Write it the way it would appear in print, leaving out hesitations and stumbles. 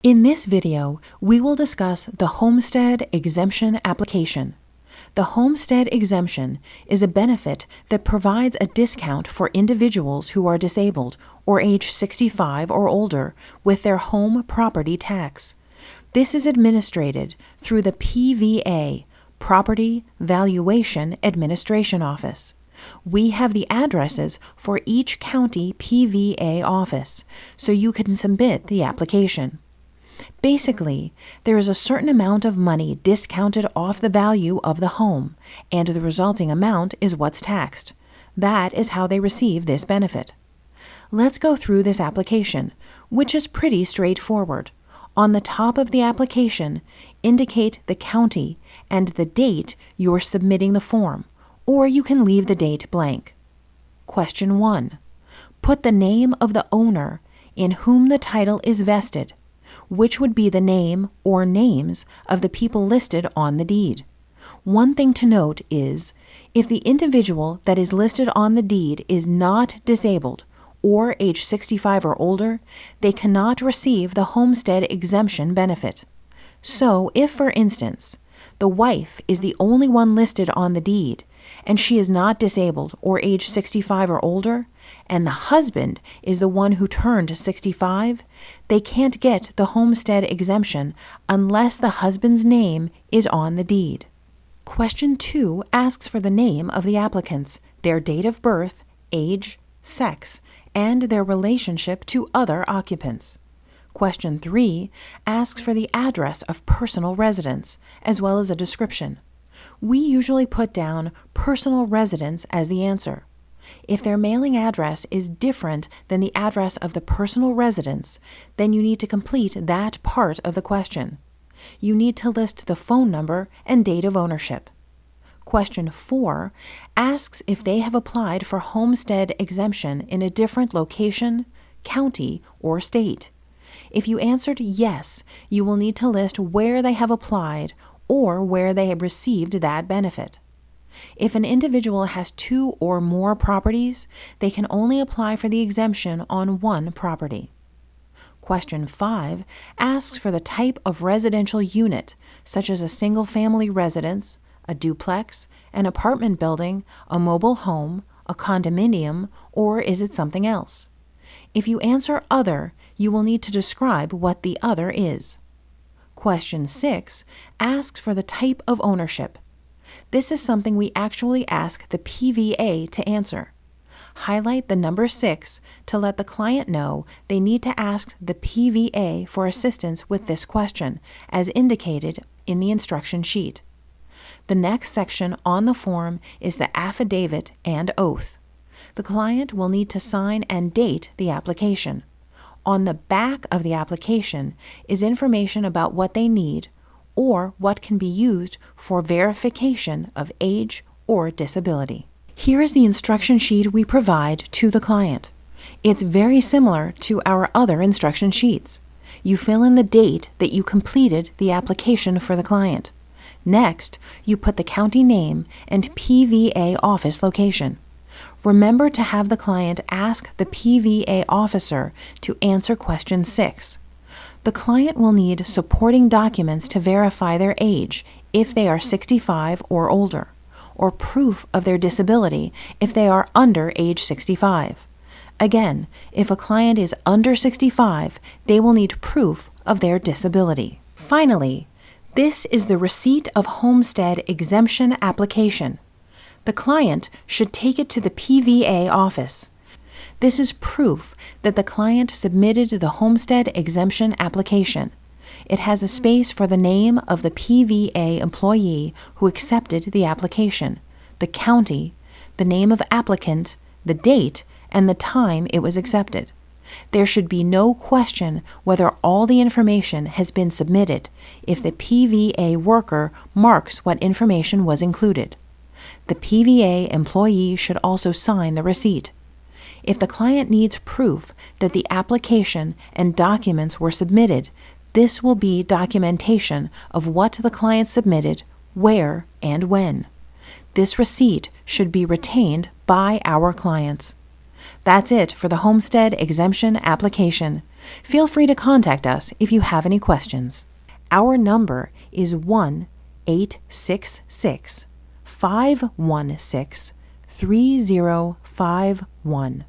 In this video, we will discuss the Homestead Exemption application. The Homestead Exemption is a benefit that provides a discount for individuals who are disabled or age 65 or older with their home property tax. This is administered through the PVA, Property Valuation Administration Office. We have the addresses for each county PVA office, so you can submit the application. Basically, there is a certain amount of money discounted off the value of the home, and the resulting amount is what's taxed. That is how they receive this benefit. Let's go through this application, which is pretty straightforward. On the top of the application, indicate the county and the date you're submitting the form, or you can leave the date blank. Question 1. Put the name of the owner in whom the title is vested, which would be the name or names of the people listed on the deed. One thing to note is, if the individual that is listed on the deed is not disabled or age 65 or older, they cannot receive the homestead exemption benefit. So, if, for instance, the wife is the only one listed on the deed, and she is not disabled or age 65 or older, and the husband is the one who turned 65, they can't get the homestead exemption unless the husband's name is on the deed. Question 2 asks for the name of the applicants, their date of birth, age, sex, and their relationship to other occupants. Question 3 asks for the address of personal residence, as well as a description. We usually put down personal residence as the answer. If their mailing address is different than the address of the personal residence, then you need to complete that part of the question. You need to list the phone number and date of ownership. Question 4 asks if they have applied for homestead exemption in a different location, county, or state. If you answered yes, you will need to list where they have applied or where they have received that benefit. If an individual has 2 or more properties, they can only apply for the exemption on one property. Question 5 asks for the type of residential unit, such as a single-family residence, a duplex, an apartment building, a mobile home, a condominium, or is it something else? If you answer other, you will need to describe what the other is. Question 6 asks for the type of ownership. This is something we actually ask the PVA to answer. Highlight the number 6 to let the client know they need to ask the PVA for assistance with this question, as indicated in the instruction sheet. The next section on the form is the affidavit and oath. The client will need to sign and date the application. On the back of the application is information about what they need or what can be used for verification of age or disability. Here is the instruction sheet we provide to the client. It's very similar to our other instruction sheets. You fill in the date that you completed the application for the client. Next, you put the county name and PVA office location. Remember to have the client ask the PVA officer to answer question 6. The client will need supporting documents to verify their age if they are 65 or older, or proof of their disability if they are under age 65. Again, if a client is under 65, they will need proof of their disability. Finally, this is the receipt of homestead exemption application. The client should take it to the PVA office. This is proof that the client submitted the homestead exemption application. It has a space for the name of the PVA employee who accepted the application, the county, the name of applicant, the date, and the time it was accepted. There should be no question whether all the information has been submitted if the PVA worker marks what information was included. The PVA employee should also sign the receipt. If the client needs proof that the application and documents were submitted, this will be documentation of what the client submitted, where, and when. This receipt should be retained by our clients. That's it for the Homestead Exemption application. Feel free to contact us if you have any questions. Our number is 1-866-516-3051.